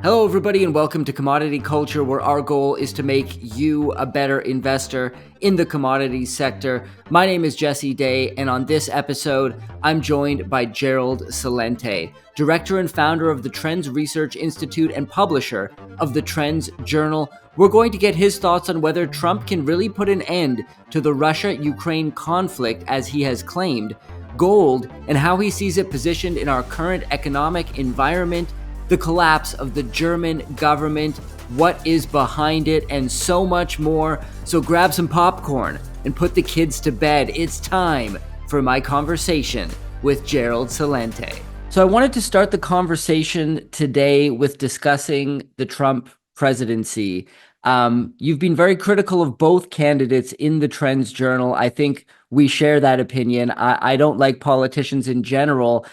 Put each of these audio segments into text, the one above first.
Hello, everybody, and welcome to Commodity Culture, where our goal is to make you a better investor in the commodities sector. My name is Jesse Day, and on this episode, I'm joined by Gerald Celente, director and founder of the Trends Research Institute and publisher of the Trends Journal. We're going to get his thoughts on whether Trump can really put an end to the Russia-Ukraine conflict, as he has claimed, gold, and how he sees it positioned in our current economic environment, the collapse of the German government, what is behind it, and so much more. So grab some popcorn and put the kids to bed. It's time for my conversation with Gerald Celente. So I wanted to start the conversation today with discussing the Trump presidency. You've been very critical of both candidates in the Trends Journal. I think we share that opinion. I don't like politicians in general.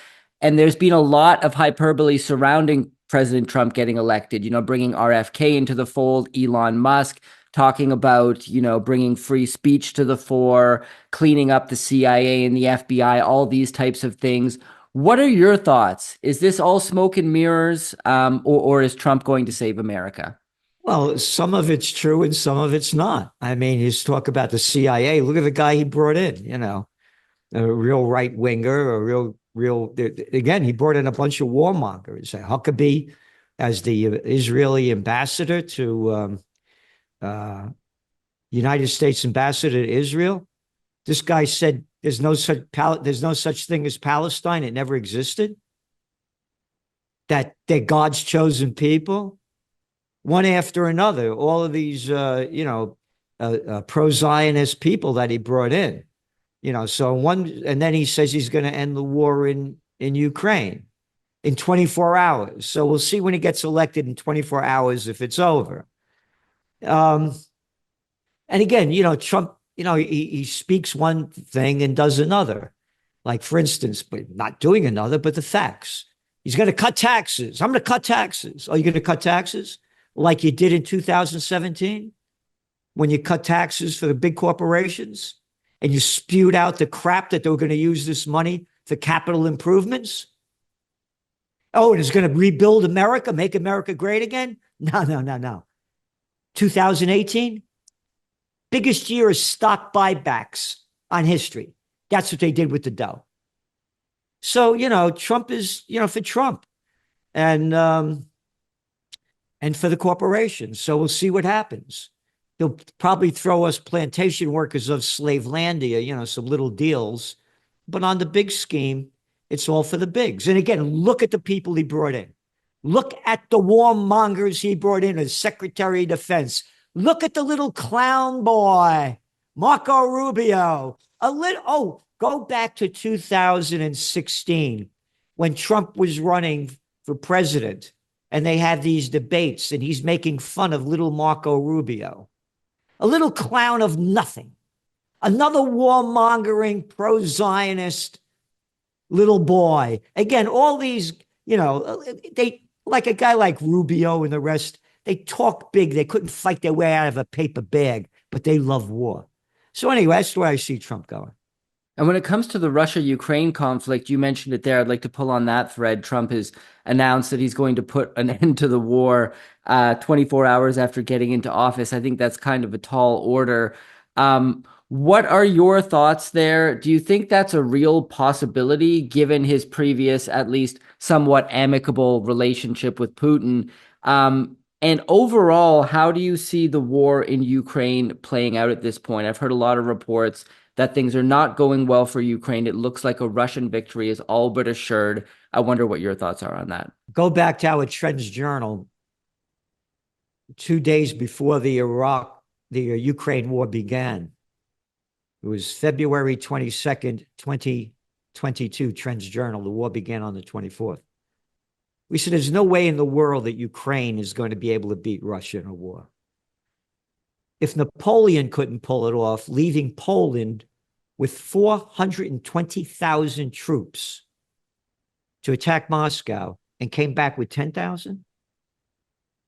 And there's been a lot of hyperbole surrounding President Trump getting elected, bringing RFK into the fold, Elon Musk talking about, bringing free speech to the fore, cleaning up the CIA and the FBI, all these types of things. What are your thoughts? Is this all smoke and mirrors, or is Trump going to save America? Well, some of it's true and some of it's not. I mean, he's talk about the CIA. Look at the guy he brought in, a real right winger, again, he brought in a bunch of warmongers. Huckabee as the Israeli ambassador to United States ambassador to Israel. This guy said there's no such thing as Palestine. It never existed. That they're God's chosen people. One after another, all of these, pro-Zionist people that he brought in. And then he says he's going to end the war in Ukraine in 24 hours. So we'll see when he gets elected in 24 hours if it's over. And again, Trump, he speaks one thing and does another. Like, for instance, but not doing another, but the facts. He's going to cut taxes. I'm going to cut taxes. Are you going to cut taxes like you did in 2017 when you cut taxes for the big corporations? And you spewed out the crap that they were going to use this money for capital improvements? Oh, and it's going to rebuild America, make America great again? No. 2018, biggest year of stock buybacks on history. That's what they did with the Dow. So, Trump is, for Trump and for the corporations. So we'll see what happens. He'll probably throw us plantation workers of Slavelandia, some little deals. But on the big scheme, it's all for the bigs. And again, look at the people he brought in. Look at the warmongers he brought in as Secretary of Defense. Look at the little clown boy, Marco Rubio. Go back to 2016 when Trump was running for president and they had these debates and he's making fun of little Marco Rubio. A little clown of nothing. Another warmongering, pro-Zionist little boy. Again, all these, they, like a guy like Rubio and the rest, they talk big. They couldn't fight their way out of a paper bag, but they love war. So anyway, that's where I see Trump going. And when it comes to the Russia-Ukraine conflict, you mentioned it there. I'd like to pull on that thread. Trump has announced that he's going to put an end to the war 24 hours after getting into office. I think that's kind of a tall order. What are your thoughts there? Do you think that's a real possibility, given his previous, at least somewhat amicable relationship with Putin? And overall, how do you see the war in Ukraine playing out at this point? I've heard a lot of reports that things are not going well for Ukraine. It looks like a Russian victory is all but assured. I wonder what your thoughts are on that. Go back to our Trends Journal 2 days before the Ukraine war began. It was February 22nd, 2022, Trends Journal. The war began on the 24th. We said there's no way in the world that Ukraine is going to be able to beat Russia in a war. If Napoleon couldn't pull it off, leaving Poland with 420,000 troops to attack Moscow and came back with 10,000,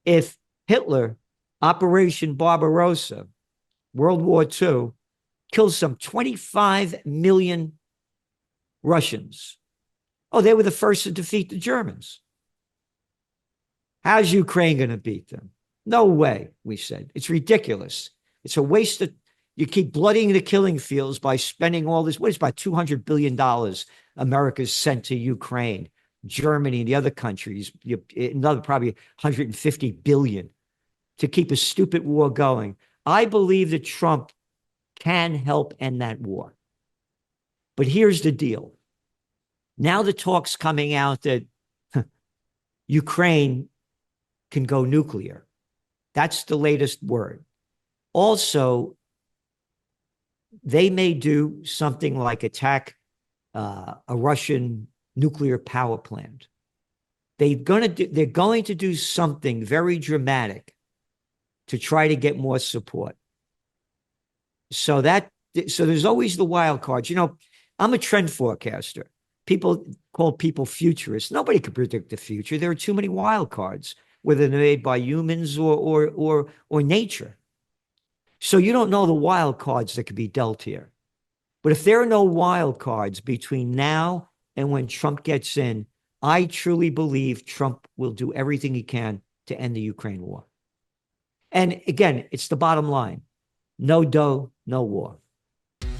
if Hitler, Operation Barbarossa, World War II, killed some 25 million Russians, oh, they were the first to defeat the Germans. How's Ukraine going to beat them? No way, we said. It's ridiculous. It's a waste of, you keep bloodying the killing fields by spending all this, what is about $200 billion America's sent to Ukraine, Germany, and the other countries, another probably 150 billion to keep a stupid war going. I believe that Trump can help end that war. But here's the deal. Now the talk's coming out that Ukraine can go nuclear. That's the latest word. Also, they may do something like attack a Russian nuclear power plant. They're going to do something very dramatic to try to get more support. So there's always the wild cards. You know, I'm a trend forecaster. People call people futurists. Nobody can predict the future. There are too many wild cards, whether they're made by humans or nature. So you don't know the wild cards that could be dealt here. But if there are no wild cards between now and when Trump gets in, I truly believe Trump will do everything he can to end the Ukraine war. And again, it's the bottom line. No dough, no war.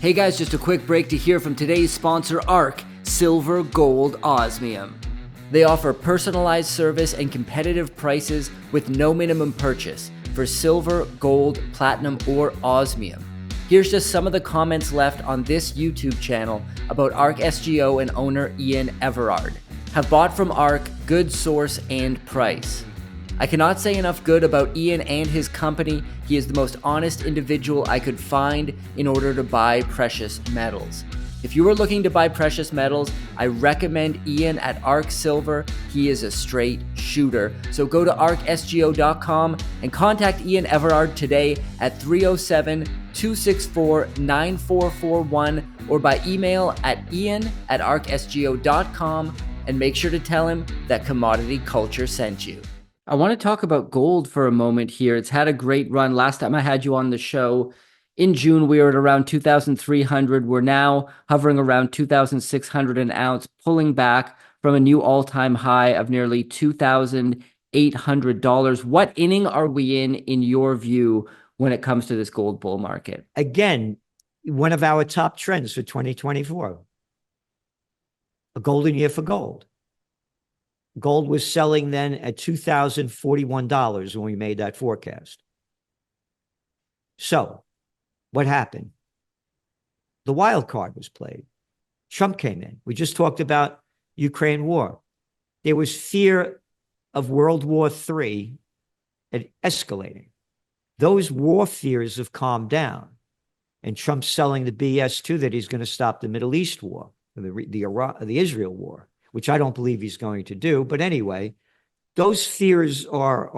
Hey guys, just a quick break to hear from today's sponsor, ARC Silver Gold Osmium. They offer personalized service and competitive prices with no minimum purchase for silver, gold, platinum, or osmium. Here's just some of the comments left on this YouTube channel about ARC SGO and owner Ian Everard. Have bought from ARC, good source and price. I cannot say enough good about Ian and his company. He is the most honest individual I could find in order to buy precious metals. If you are looking to buy precious metals, I recommend Ian at ARC Silver. He is a straight shooter. So go to arcsgo.com and contact Ian Everard today at 307-264-9441 or by email at ian@arcsgo.com, and make sure to tell him that Commodity Culture sent you. I want to talk about gold for a moment here. It's had a great run. Last time I had you on the show in June, we were at around 2,300. We're now hovering around 2,600 an ounce, pulling back from a new all-time high of nearly $2,800. What inning are we in your view, when it comes to this gold bull market? Again, one of our top trends for 2024, a golden year for gold. Gold was selling then at $2,041 when we made that forecast. So what happened? The wild card was played. Trump came in. We just talked about Ukraine war. There was fear of World War III escalating. Those war fears have calmed down. And Trump's selling the BS too, that he's going to stop the Middle East war, the Israel war, which I don't believe he's going to do. But anyway, those fears are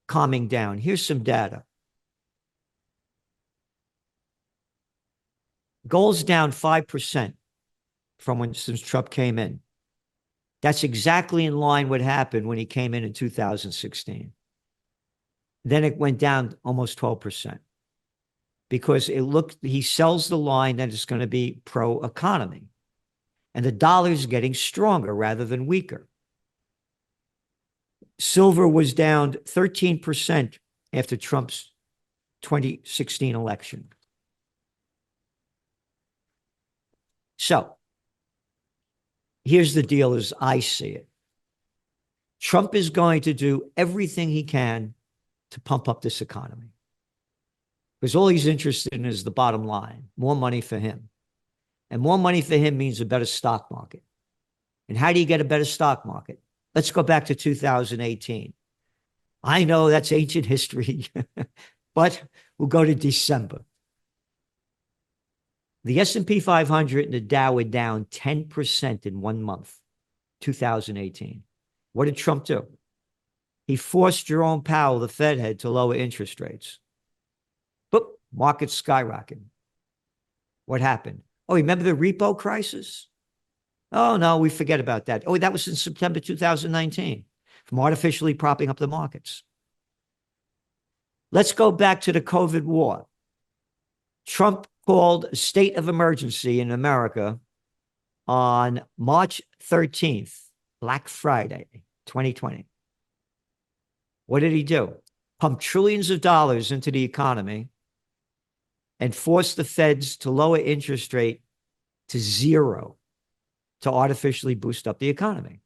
calming down. Here's some data. Gold's down 5% since Trump came in. That's exactly in line what happened when he came in 2016. Then it went down almost 12%. Because he sells the line that it's going to be pro-economy. And the dollar's getting stronger rather than weaker. Silver was down 13% after Trump's 2016 election. So, here's the deal as I see it. Trump is going to do everything he can to pump up this economy. Because all he's interested in is the bottom line, more money for him. And more money for him means a better stock market. And how do you get a better stock market? Let's go back to 2018. I know that's ancient history, but we'll go to December. The S&P 500 and the Dow were down 10% in 1 month, 2018. What did Trump do? He forced Jerome Powell, the Fed head, to lower interest rates. Boop, markets skyrocketed. What happened? Oh, remember the repo crisis? Oh, no, we forget about that. Oh, that was in September 2019, from artificially propping up the markets. Let's go back to the COVID war. Trump called a state of emergency in America on March 13th, Black Friday, 2020. What did he do? Pump trillions of dollars into the economy and force the feds to lower interest rate to zero to artificially boost up the economy.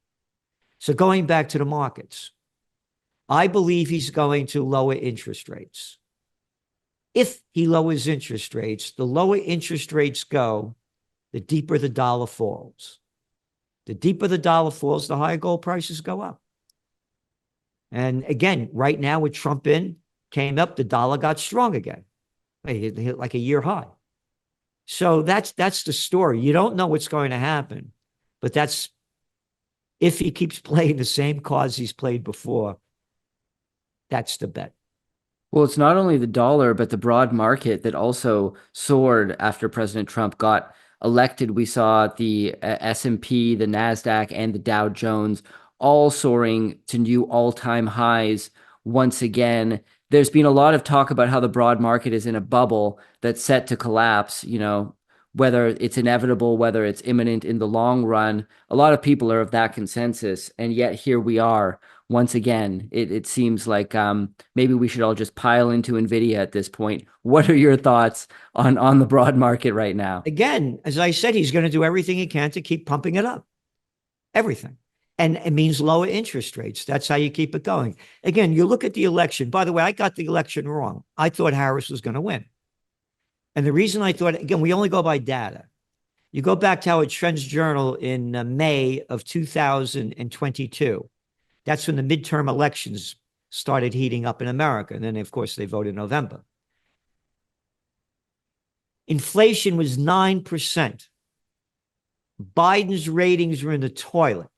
So going back to the markets, I believe he's going to lower interest rates. If he lowers interest rates, the lower interest rates go, the deeper the dollar falls. The deeper the dollar falls, the higher gold prices go up. And again, right now with Trump in, came up, the dollar got strong again. It hit like a year high. So that's the story. You don't know what's going to happen, but that's if he keeps playing the same cards he's played before, that's the bet. Well, it's not only the dollar, but the broad market that also soared after President Trump got elected. We saw the S&P, the Nasdaq, and the Dow Jones all soaring to new all-time highs once again. There's been a lot of talk about how the broad market is in a bubble that's set to collapse, whether it's inevitable, whether it's imminent in the long run. A lot of people are of that consensus, and yet here we are once again. It seems like maybe we should all just pile into Nvidia at this point. What are your thoughts on the broad market right now? Again, as I said, he's going to do everything he can to keep pumping it up. Everything. And it means lower interest rates. That's how you keep it going. Again, you look at the election. By the way, I got the election wrong. I thought Harris was going to win. And the reason I thought, again, we only go by data. You go back to Howard Trend's journal in May of 2022. That's when the midterm elections started heating up in America. And then, of course, they voted in November. Inflation was 9%. Biden's ratings were in the toilet.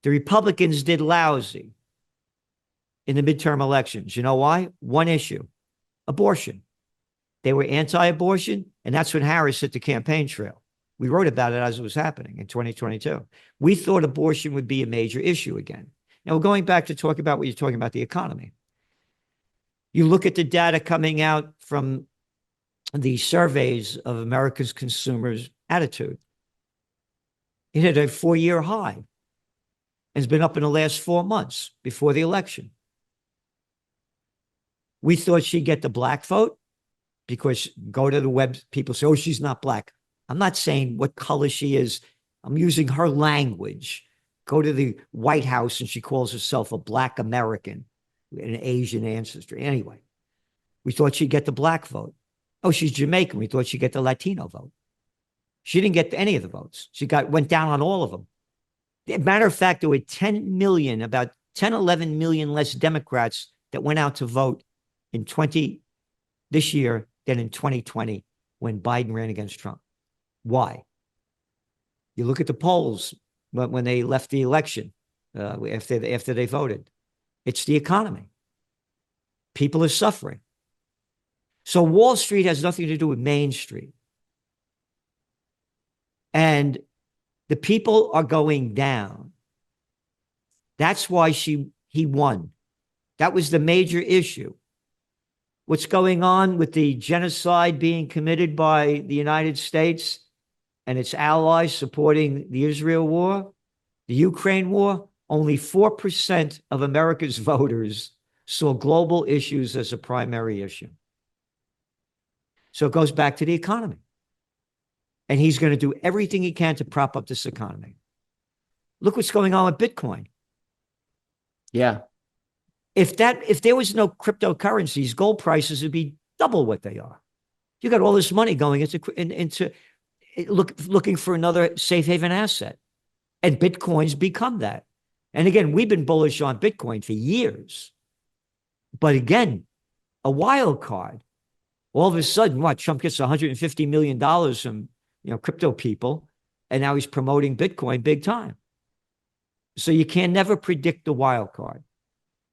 The Republicans did lousy in the midterm elections. You know why? One issue, abortion. They were anti-abortion, and that's when Harris hit the campaign trail. We wrote about it as it was happening in 2022. We thought abortion would be a major issue again. Now, we're going back to talk about what you're talking about, the economy. You look at the data coming out from the surveys of America's consumers' attitude. It hit a 4-year high and has been up in the last 4 months before the election. We thought she'd get the black vote because go to the web, people say, oh, she's not black. I'm not saying what color she is. I'm using her language. Go to the White House and she calls herself a black American, an Asian ancestry. Anyway, we thought she'd get the black vote. Oh, she's Jamaican. We thought she'd get the Latino vote. She didn't get any of the votes. She went down on all of them. Matter of fact, there were 10 million, about 10, 11 million less Democrats that went out to vote in this year than in 2020 when Biden ran against Trump. Why? You look at the polls when they left the election, after they voted. It's the economy. People are suffering. So Wall Street has nothing to do with Main Street. And the people are going down. That's why he won. That was the major issue. What's going on with the genocide being committed by the United States and its allies supporting the Israel war, the Ukraine war, only 4% of America's voters saw global issues as a primary issue. So it goes back to the economy. And he's going to do everything he can to prop up this economy. Look what's going on with Bitcoin. Yeah. If there was no cryptocurrencies, gold prices would be double what they are. You got all this money going into looking for another safe haven asset. And Bitcoin's become that. And again, we've been bullish on Bitcoin for years. But again, a wild card. All of a sudden, Trump gets $150 million from crypto people, and now he's promoting Bitcoin big time. So you can never predict the wild card.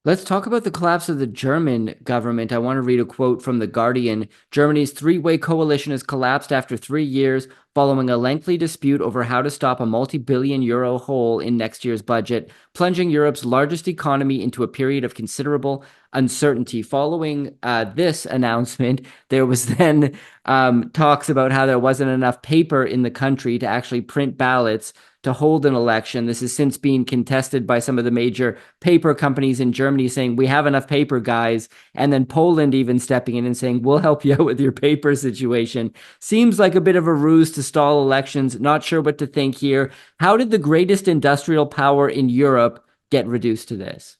Let's talk about the collapse of the German government. I want to read a quote from The Guardian. Germany's three-way coalition has collapsed after 3 years following a lengthy dispute over how to stop a multi-billion euro hole in next year's budget, plunging Europe's largest economy into a period of considerable uncertainty. Following this announcement, there was then talks about how there wasn't enough paper in the country to actually print ballots to hold an election. This has since been contested by some of the major paper companies in Germany saying, we have enough paper, guys. And then Poland even stepping in and saying, we'll help you out with your paper situation. Seems like a bit of a ruse to stall elections. Not sure what to think here. How did the greatest industrial power in Europe get reduced to this?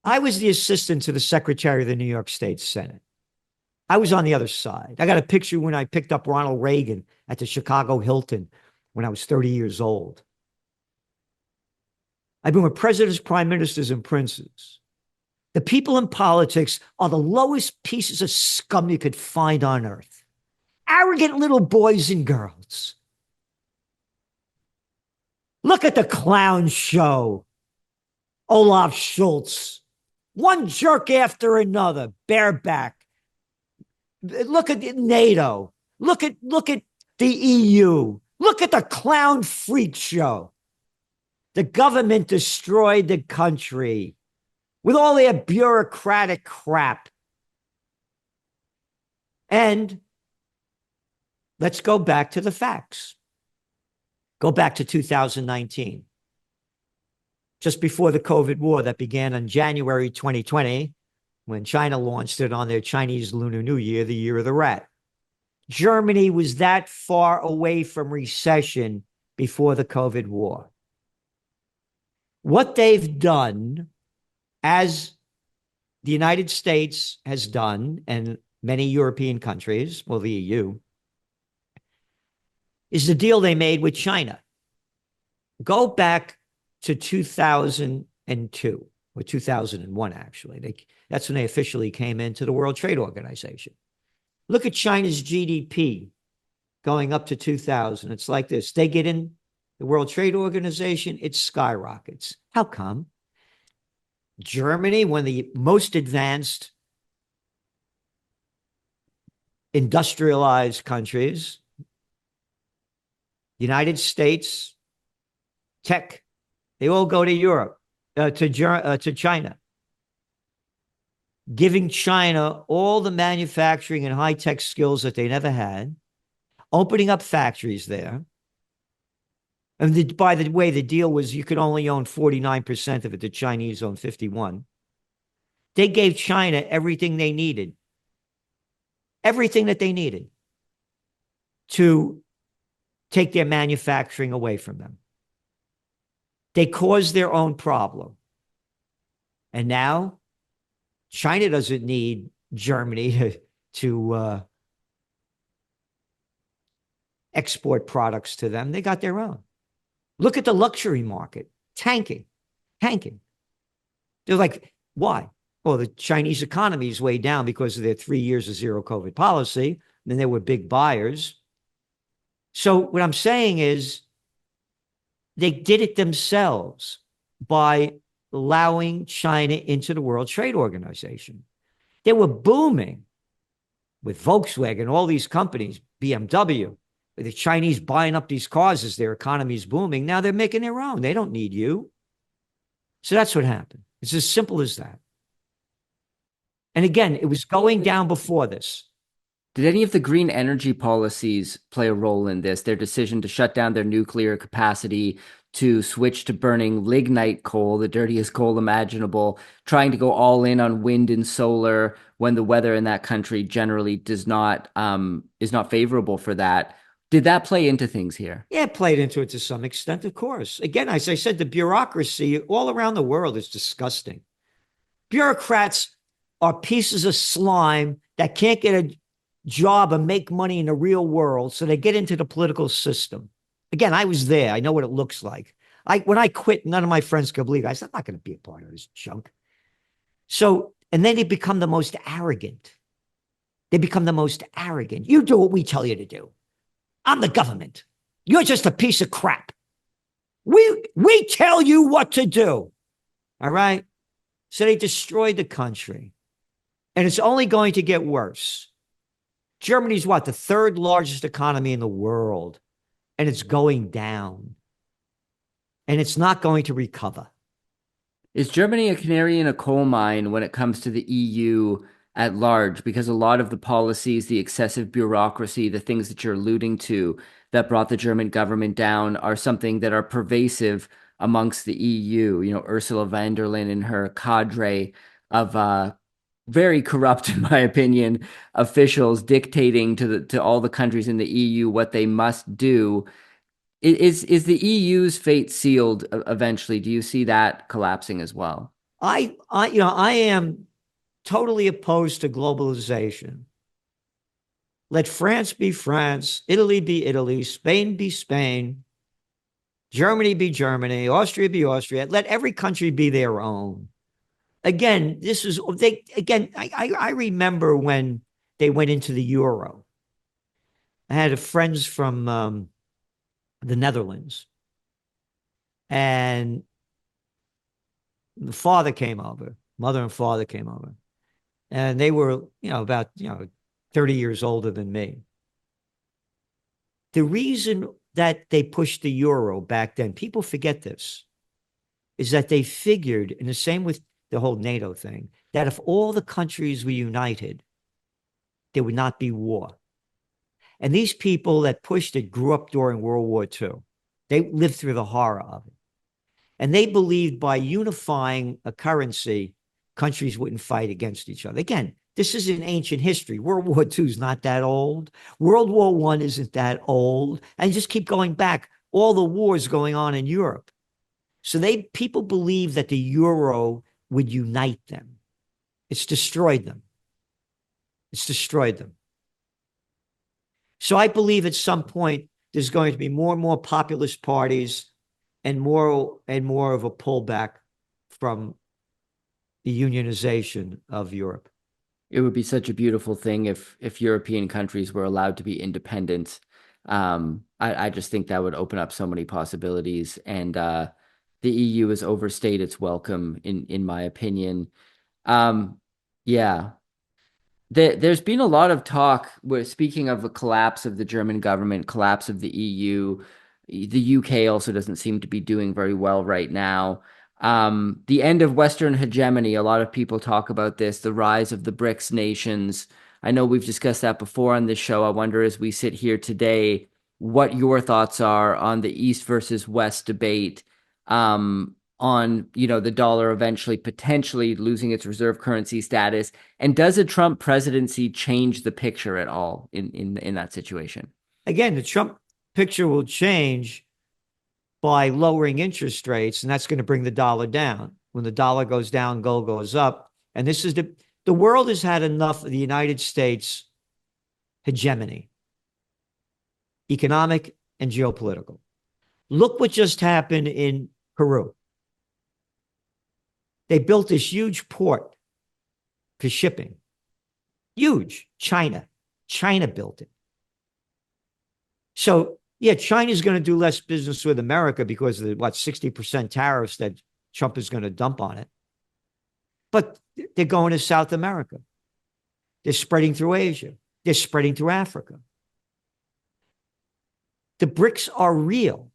I was the assistant to the secretary of the New York State Senate. I was on the other side. I got a picture when I picked up Ronald Reagan at the Chicago Hilton when I was 30 years old. I've been with presidents, prime ministers, and princes. The people in politics are the lowest pieces of scum you could find on earth. Arrogant little boys and girls. Look at the clown show. Olaf Schultz. One jerk after another, bareback. Look at NATO. Look at the EU. Look at the clown freak show. The government destroyed the country with all their bureaucratic crap. And let's go back to the facts. Go back to 2019. Just before the COVID war that began in January 2020, when China launched it on their Chinese Lunar New Year, the year of the rat. Germany was that far away from recession before the COVID war. What they've done, as the United States has done, and many European countries, well, the EU, is the deal they made with China. Go back to 2002, or 2001, actually. That's when they officially came into the World Trade Organization. Look at China's GDP going up to 2000. It's like this. They get in the World Trade Organization, it skyrockets. How come? Germany, one of the most advanced industrialized countries, United States, tech, they all go to Europe, to China, giving China all the manufacturing and high-tech skills that they never had, opening up factories there. And by the way, the deal was you could only own 49% of it. The Chinese owned 51%. They gave China everything they needed, everything that they needed to take their manufacturing away from them. They caused their own problem. And now China doesn't need Germany to export products to them. They got their own. Look at the luxury market, tanking. They're like, why? Well, the Chinese economy is way down because of their 3 years of zero COVID policy. And then they were big buyers. So what I'm saying is they did it themselves by allowing China into the World Trade Organization. They were booming with Volkswagen, all these companies, BMW, with the Chinese buying up these cars as their economy is booming. Now they're making their own. They don't need you. So that's what happened. It's as simple as that. And again, it was going down before this. Did any of the green energy policies play a role in this? Their decision to shut down their nuclear capacity, to switch to burning lignite coal, the dirtiest coal imaginable, trying to go all in on wind and solar when the weather in that country generally is not favorable for that. Did that play into things here? Yeah, it played into it to some extent, of course. Again, as I said, the bureaucracy all around the world is disgusting. Bureaucrats are pieces of slime that can't get a job and make money in the real world, so they get into the political system. Again, I was there. I know what it looks like. When I quit, none of my friends could believe it. I said, I'm not going to be a part of this junk. So, and then they become the most arrogant. They become the most arrogant. You do what we tell you to do. I'm the government. You're just a piece of crap. We tell you what to do. All right? So they destroyed the country. And it's only going to get worse. Germany's what? The third largest economy in the world, and it's going down, and it's not going to recover. Is Germany a canary in a coal mine when it comes to the EU at large? Because a lot of the policies, the excessive bureaucracy, the things that you're alluding to that brought the German government down are something that are pervasive amongst the EU. You know, Ursula von der Leyen and her cadre of very corrupt, in my opinion, officials dictating to all the countries in the EU what they must do. Is the EU's fate sealed eventually? Do you see that collapsing as well? I am totally opposed to globalization. Let France be France, Italy be Italy, Spain be Spain, Germany be Germany, Austria be Austria. Let every country be their own. Again, this is they again. I remember when they went into the euro. I had friends from the Netherlands, and the father came over, mother and father came over, and they were, about, 30 years older than me. The reason that they pushed the euro back then, people forget this, is that they figured, and the same with the whole NATO thing, that if all the countries were united, there would not be war. And these people that pushed it grew up during World War II. They lived through the horror of it. And they believed by unifying a currency, countries wouldn't fight against each other. Again, this is in ancient history. World War II is not that old. World War I isn't that old. And just keep going back. All the wars going on in Europe. So people believe that the euro would unite them. It's destroyed them. It's destroyed them. So I believe at some point there's going to be more and more populist parties and more of a pullback from the unionization of Europe. It would be such a beautiful thing if European countries were allowed to be independent. I just think that would open up so many possibilities, and the EU has overstayed its welcome, in my opinion. Yeah, there's been a lot of talk where, speaking of the collapse of the German government, collapse of the EU, the UK also doesn't seem to be doing very well right now. The end of Western hegemony, a lot of people talk about this, the rise of the BRICS nations. I know we've discussed that before on this show. I wonder, as we sit here today, what your thoughts are on the East versus West debate, on, the dollar eventually potentially losing its reserve currency status. And does a Trump presidency change the picture at all in that situation? Again, the Trump picture will change by lowering interest rates, and that's going to bring the dollar down. When the dollar goes down, gold goes up. And this is the world has had enough of the United States hegemony, economic and geopolitical. Look what just happened in Peru. They built this huge port for shipping. Huge. China built it. So, yeah, China's going to do less business with America because of the 60% tariffs that Trump is going to dump on it. But they're going to South America. They're spreading through Asia. They're spreading through Africa. The BRICS are real.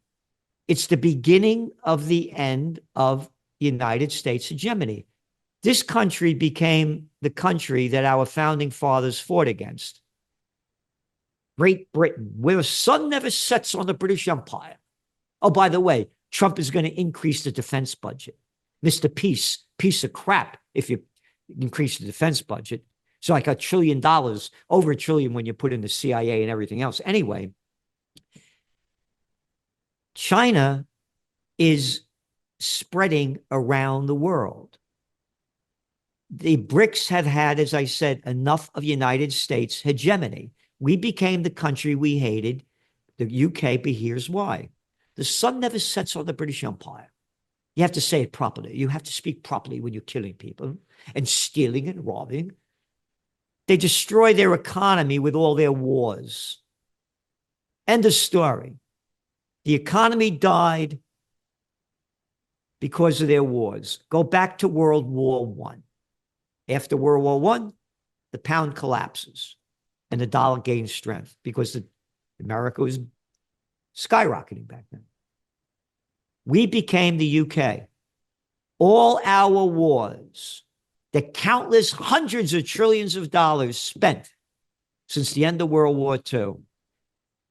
It's the beginning of the end of United States hegemony. This country became the country that our founding fathers fought against. Great Britain, where the sun never sets on the British Empire. Oh, by the way, Trump is going to increase the defense budget. Mr. Piece of crap, if you increase the defense budget. It's like $1 trillion, over $1 trillion when you put in the CIA and everything else. Anyway, China is spreading around the world. The BRICS have had, as I said, enough of United States hegemony. We became the country we hated, the UK, but here's why. The sun never sets on the British Empire. You have to say it properly. You have to speak properly when you're killing people and stealing and robbing. They destroy their economy with all their wars. End of story. The economy died because of their wars. Go back to World War I. After World War I, the pound collapses. and the dollar gained strength because America was skyrocketing back then. We became the UK. All our wars, the countless hundreds of trillions of dollars spent since the end of World War II.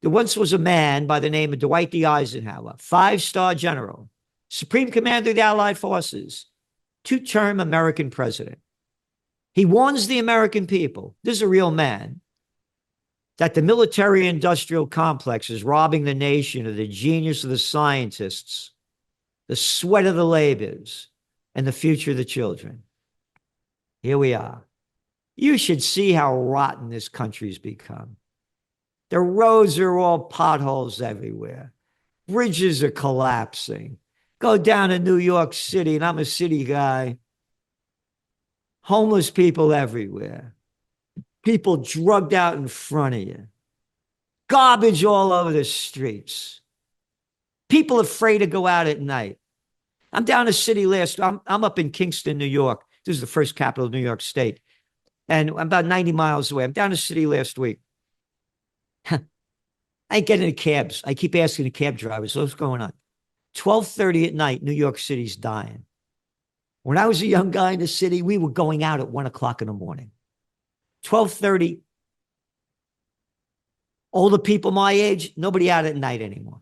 There once was a man by the name of Dwight D. Eisenhower, 5-star general, Supreme Commander of the Allied Forces, 2-term American president. He warns the American people, this is a real man, that the military-industrial complex is robbing the nation of the genius of the scientists, the sweat of the laborers, and the future of the children. Here we are. You should see how rotten this country's become. The roads are all potholes everywhere. Bridges are collapsing. Go down to New York City, and I'm a city guy. Homeless people everywhere. People drugged out in front of you. Garbage all over the streets. People afraid to go out at night. I'm down a city I'm up in Kingston, New York. This is the first capital of New York State. And I'm about 90 miles away. I'm down a city last week. I ain't getting the cabs. I keep asking the cab drivers, what's going on? 12:30 at night, New York City's dying. When I was a young guy in the city, we were going out at 1 o'clock in the morning. 12:30, older people my age, nobody out at night anymore.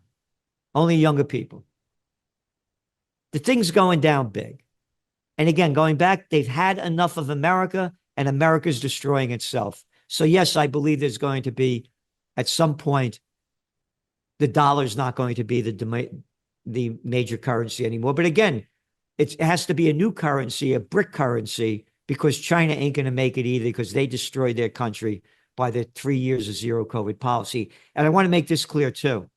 Only younger people. The thing's going down big. And again, going back, they've had enough of America, and America's destroying itself. So yes, I believe there's going to be, at some point, the dollar's not going to be the major currency anymore. But again, it has to be a new currency, a BRIC currency, because China ain't going to make it either, because they destroyed their country by their 3 years of zero COVID policy. And I want to make this clear too.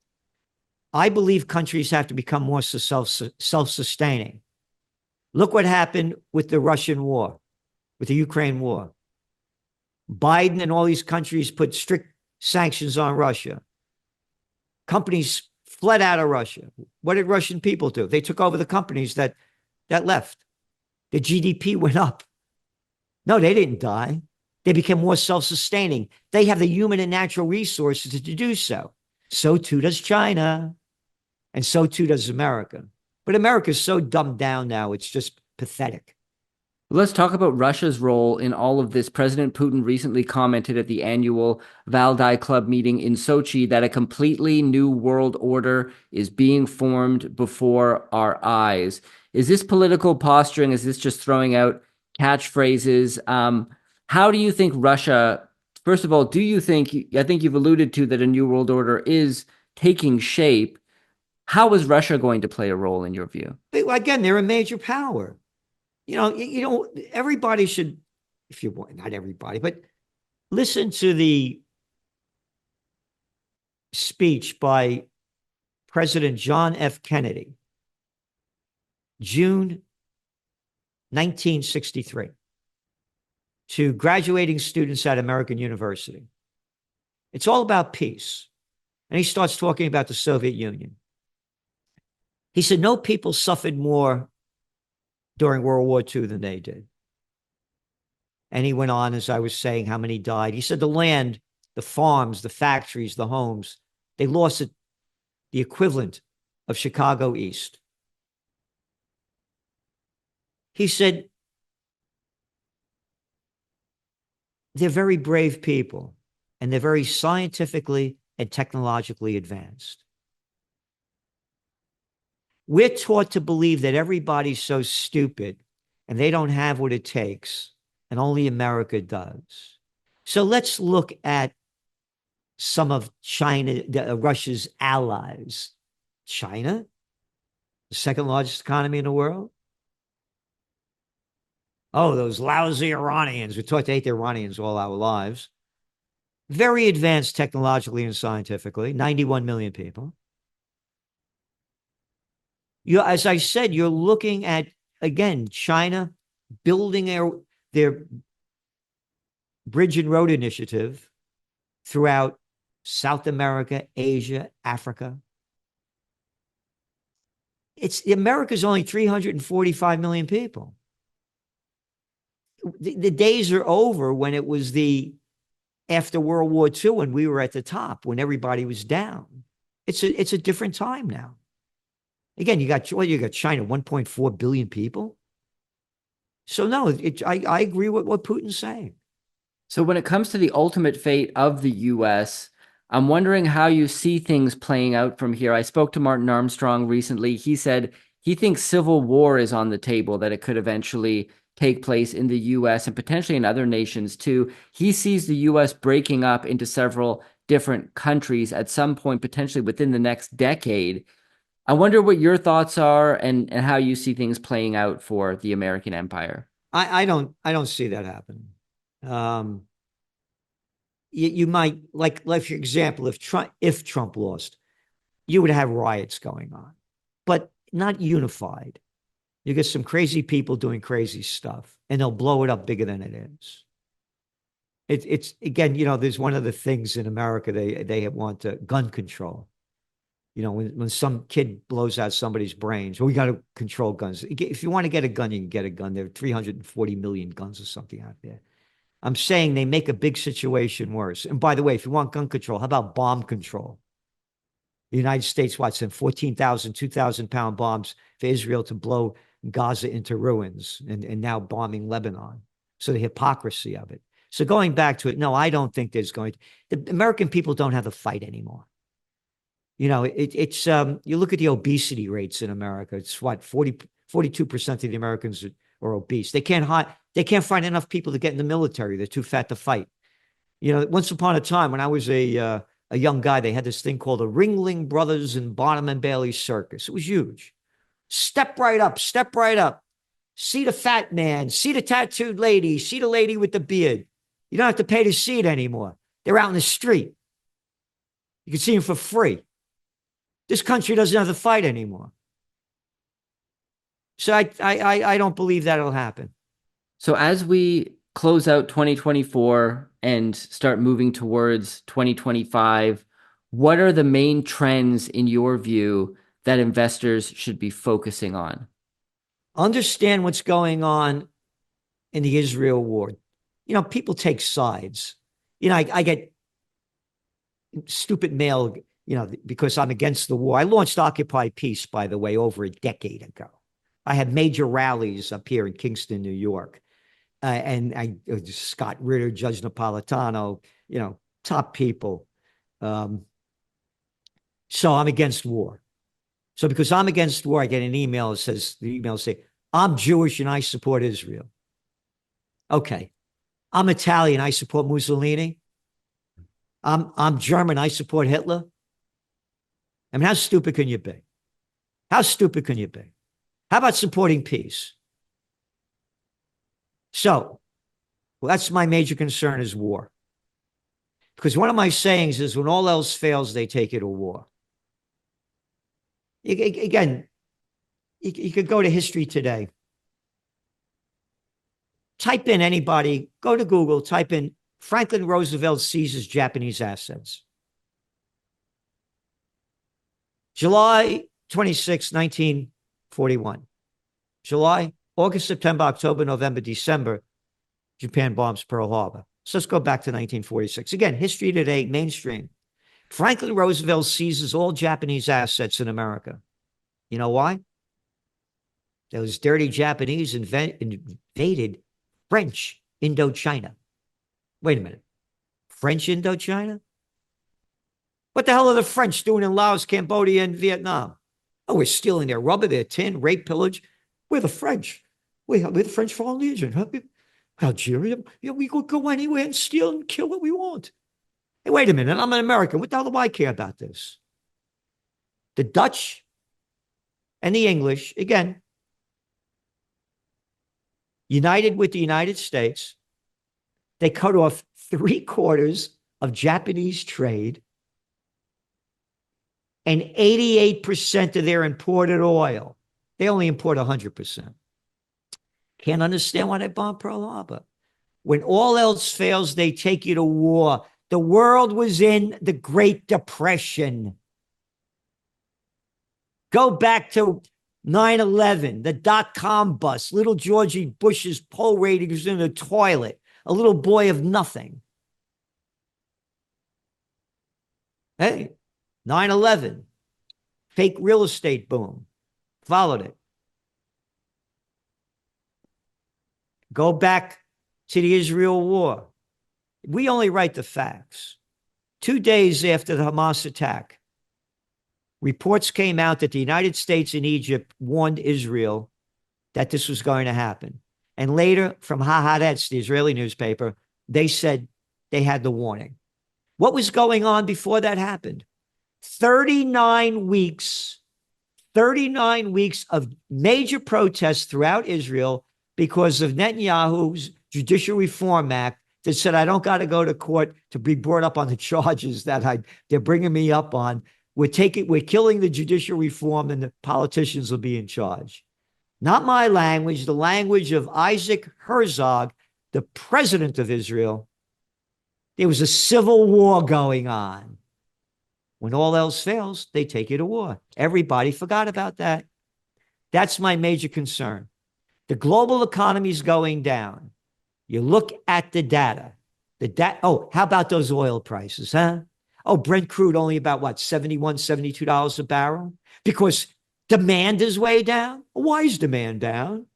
I believe countries have to become more self-sustaining. Look what happened with the Russian war, with the Ukraine war. Biden and all these countries put strict sanctions on Russia. Companies fled out of Russia. What did Russian people do? They took over the companies that left. The GDP went up. No, they didn't die. They became more self-sustaining. They have the human and natural resources to do so. So too does China. And so too does America. But America's so dumbed down now, it's just pathetic. Let's talk about Russia's role in all of this. President Putin recently commented at the annual Valdai Club meeting in Sochi that a completely new world order is being formed before our eyes. Is this political posturing? Is this just throwing out catchphrases? How do you think Russia, first of all, I think you've alluded to that a new world order is taking shape. How is Russia going to play a role in your view? Again, they're a major power. Everybody should, if you want, not everybody, but listen to the speech by President John F. Kennedy, June 1963, to graduating students at American University. It's all about peace. And he starts talking about the Soviet Union. He said, no people suffered more during World War II than they did. And he went on, as I was saying, how many died. He said the land, the farms, the factories, the homes, they lost the equivalent of Chicago East. He said, they're very brave people, and they're very scientifically and technologically advanced. We're taught to believe that everybody's so stupid and they don't have what it takes, and only America does. So let's look at some of Russia's allies. China, the second largest economy in the world. Oh, those lousy Iranians. We're taught to hate the Iranians all our lives. Very advanced technologically and scientifically, 91 million people. As I said, you're looking at, again, China building their bridge and road initiative throughout South America, Asia, Africa. America's only 345 million people. The days are over when it was the after World War II when we were at the top, when everybody was down. It's a different time now. Again, you got China, 1.4 billion people. So no, I agree with what Putin's saying. So when it comes to the ultimate fate of the US, I'm wondering how you see things playing out from here. I spoke to Martin Armstrong recently. He said he thinks civil war is on the table, that it could eventually take place in the US and potentially in other nations too. He sees the US breaking up into several different countries at some point, potentially within the next decade. I wonder what your thoughts are and how you see things playing out for the American empire. I don't see that happening. Um, you might like for example, if Trump lost, you would have riots going on, but not unified. You get some crazy people doing crazy stuff, and they'll blow it up bigger than it is. It's again, there's one of the things in America they want gun control. When some kid blows out somebody's brains, well, we got to control guns. If you want to get a gun, you can get a gun. There are 340 million guns or something out there. I'm saying they make a big situation worse. And by the way, if you want gun control, how about bomb control? The United States, sent 14,000, 2,000-pound bombs for Israel to blow Gaza into ruins and now bombing Lebanon. So the hypocrisy of it. So going back to it, no, I don't think the American people don't have a fight anymore. It's you look at the obesity rates in America. It's 42% of the Americans are obese. They can't find enough people to get in the military. They're too fat to fight. Once upon a time when I was a young guy, they had this thing called the Ringling Brothers and Barnum and Bailey Circus. It was huge. Step right up, step right up. See the fat man, see the tattooed lady, see the lady with the beard. You don't have to pay to see it anymore. They're out in the street. You can see them for free. This country doesn't have the fight anymore. So I don't believe that'll happen. So as we close out 2024 and start moving towards 2025, what are the main trends in your view that investors should be focusing on? Understand what's going in the Israel war. People take sides. I get stupid mail, because I'm against the war. I launched Occupy Peace, by the way, over a decade ago. I had major rallies up here in Kingston, New York. And Scott Ritter, Judge Napolitano, top people. So I'm against war. So because I'm against war, I get an email that says, I'm Jewish and I support Israel. Okay. I'm Italian, I support Mussolini. I'm German, I support Hitler. I mean, how stupid can you be? How stupid can you be? How about supporting peace? So, that's my major concern is war. Because one of my sayings is when all else fails, they take you to war. Again, you could go to history today. Type in anybody, go to Google, type in Franklin Roosevelt seizes Japanese assets. July 26, 1941. July, August, September, October, November, December, Japan bombs Pearl Harbor. So let's go back to 1946. Again, history today, mainstream. Franklin Roosevelt seizes all Japanese assets in America. You know why? Those dirty Japanese invaded French Indochina. Wait a minute. French Indochina? What the hell are the French doing in Laos, Cambodia, and Vietnam? Oh, we're stealing their rubber, their tin, rape, pillage. We're the French. We're the French Foreign Legion. Algeria, we could go anywhere and steal and kill what we want. Hey, wait a minute. I'm an American. What the hell do I care about this? The Dutch and the English, again, united with the United States, they cut off 3/4 of Japanese trade and 88% of their imported oil. They only import 100%. Can't understand why they bombed Pearl Harbor. When all else fails, they take you to war. The world was in the Great Depression. Go back to 9/11, the dot-com bust, little Georgie Bush's poll ratings in the toilet, a little boy of nothing. Hey, 9/11, fake real estate boom, followed it. Go back to the Israel war. We only write the facts. 2 days after the Hamas attack, reports came out that the United States and Egypt warned Israel that this was going to happen. And later, from Haaretz, the Israeli newspaper, they said they had the warning. What was going on before that happened? 39 weeks, 39 weeks of major protests throughout Israel because of Netanyahu's Judicial Reform Act that said, I don't got to go to court to be brought up on the charges that they're bringing me up on. We're killing the judicial reform and the politicians will be in charge. Not my language, the language of Isaac Herzog, the president of Israel. There was a civil war going on. When all else fails, they take you to war. Everybody forgot about that. That's my major concern. The global economy is going down. You look at the data. Oh, how about those oil prices, huh? Oh, Brent crude only about what, $71, $72 a barrel? Because demand is way down. Why is demand down?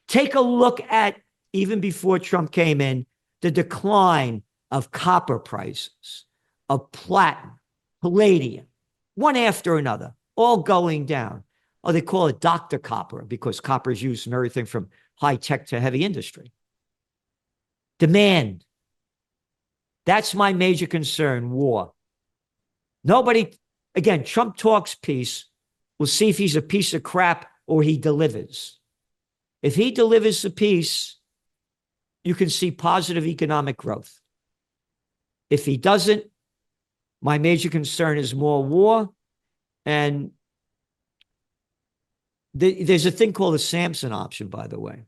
Take a look at, even before Trump came in, the decline of copper prices, of platinum, palladium, one after another, all going down. Oh, they call it Dr. Copper because copper is used in everything from high tech to heavy industry. Demand. That's my major concern, war. Nobody, again, Trump talks peace. We'll see if he's a piece of crap or he delivers. If he delivers the peace, you can see positive economic growth. If he doesn't, my major concern is more war. And there's a thing called the Samson option, by the way.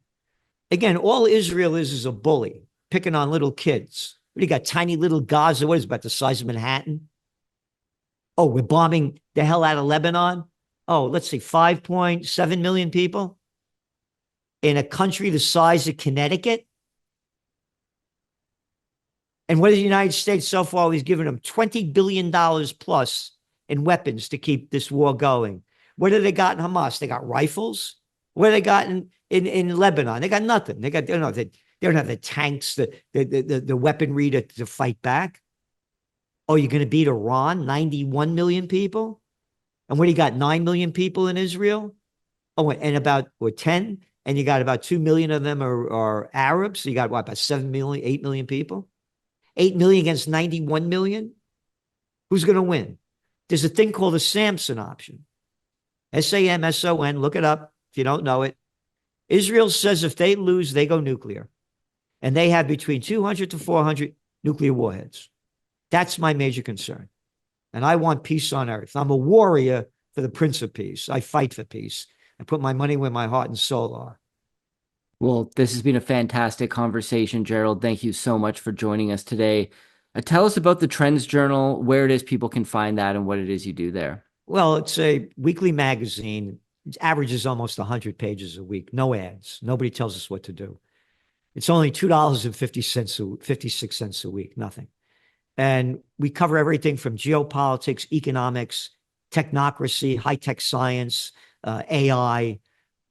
Again, all Israel is a bully, picking on little kids. What do you got? Tiny little Gaza. What is it, about the size of Manhattan? Oh, we're bombing the hell out of Lebanon. Oh, let's see, 5.7 million people in a country the size of Connecticut. And what is the United States so far? He's given them $20 billion plus in weapons to keep this war going. What do they got in Hamas? They got rifles. What do they got in Lebanon? They got nothing. They don't have the tanks, the weaponry to fight back. Oh, you're going to beat Iran? 91 million people? And what do you got? 9 million people in Israel? Oh, and about 10? And you got about 2 million of them are Arabs. So you got what, about 7 million, 8 million people? 8 million against 91 million? Who's going to win? There's a thing called the Samson option. SAMSON, look it up if you don't know it. Israel says if they lose, they go nuclear. And they have between 200 to 400 nuclear warheads. That's my major concern. And I want peace on earth. I'm a warrior for the Prince of Peace. I fight for peace. I put my money where my heart and soul are. Well, this has been a fantastic conversation, Gerald. Thank you so much for joining us today. Tell us about the Trends Journal, where it is people can find that and what it is you do there. Well, it's a weekly magazine. It averages almost 100 pages a week. No ads. Nobody tells us what to do. It's only $2.50, 56 cents a week, nothing. And we cover everything from geopolitics, economics, technocracy, high-tech science, AI.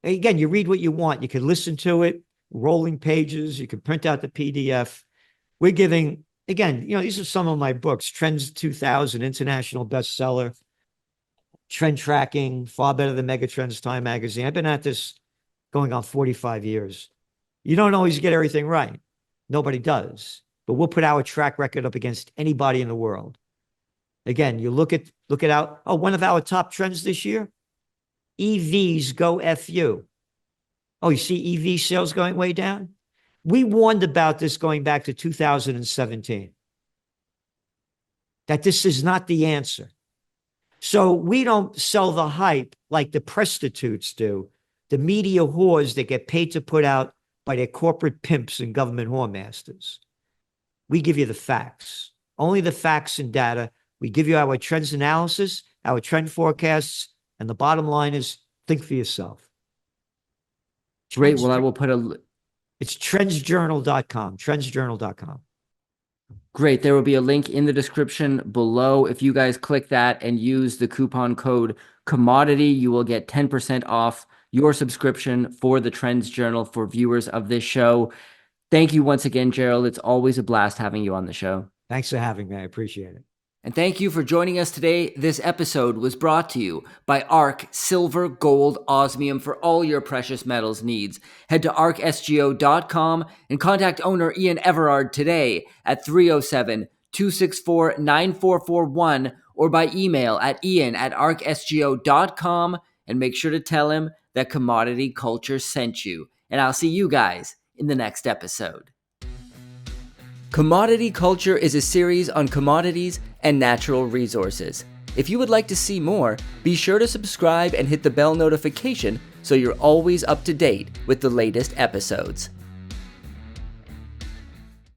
Again, you read what you want. You can listen to it, rolling pages. You can print out the PDF. We're giving, again, these are some of my books. Trends 2000, international bestseller. Trend tracking, far better than Megatrends Time magazine. I've been at this going on 45 years. You don't always get everything right. Nobody does. But we'll put our track record up against anybody in the world. Again, you look at one of our top trends this year, EVs go FU. Oh, you see EV sales going way down? We warned about this going back to 2017, that this is not the answer. So we don't sell the hype like the prostitutes do, the media whores that get paid to put out by their corporate pimps and government whoremasters. We give you the facts, only the facts and data. We give you our trends analysis, our trend forecasts, and the bottom line is think for yourself. Great. Well, I will It's trendsjournal.com, trendsjournal.com. Great. There will be a link in the description below. If you guys click that and use the coupon code commodity, you will get 10% off your subscription for the Trends Journal for viewers of this show. Thank you once again, Gerald. It's always a blast having you on the show. Thanks for having me. I appreciate it. And thank you for joining us today. This episode was brought to you by ARC Silver, Gold, Osmium for all your precious metals needs. Head to arcsgo.com and contact owner Ian Everard today at 307-264-9441 or by email at ian@arcsgo.com, and make sure to tell him that Commodity Culture sent you. And I'll see you guys in the next episode. Commodity Culture is a series on commodities and natural resources. If you would like to see more, be sure to subscribe and hit the bell notification so you're always up to date with the latest episodes.